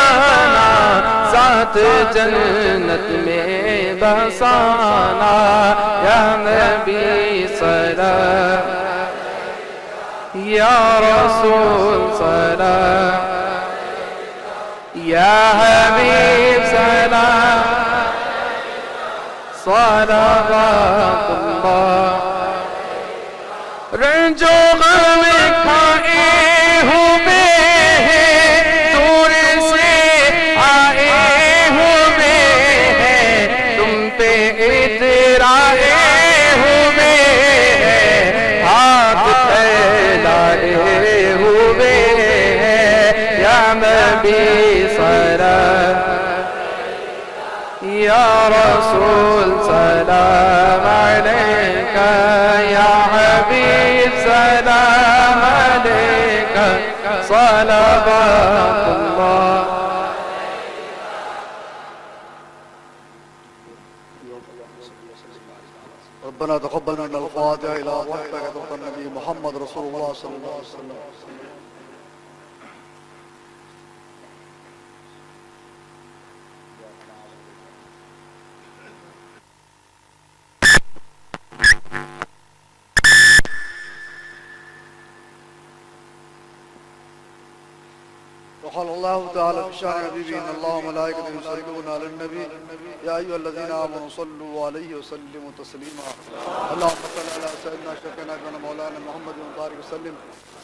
ذات جنت میں بسانا یا نبی سلام یا رسول سلام یا حبیب سلام صلوات اللہ رنج و غم کھائے ہوئے ہیں دور سے آئے ہوئے ہیں تم پہ اترائے ہوئے ہیں ہاتھ پھیلائے ہوئے ہیں یا نبی سلام یا رسول سلام علیک یا حبیب سلام علیک صلوات اللہ ربنا تقبل منا الفاتحة إلى وحدك النبي محمد رسول الله صلى الله عليه وسلم وقال الله تعالى في شأن حبيبه إن الله وملائكته يصلون على النبي يا أيها الذين آمنوا صلوا عليه وسلموا تسليما اللهم صل على سيدنا شفيعنا مولانا محمد وبارك وسلم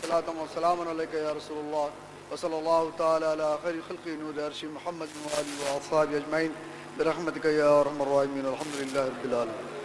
صلاة وسلاما عليك يا رسول الله وصلى الله تعالى على خير خلقه نور عرش محمد وآله وأصحابه أجمعين برحمتك يا أرحم الراحمين الحمد لله رب العالمين.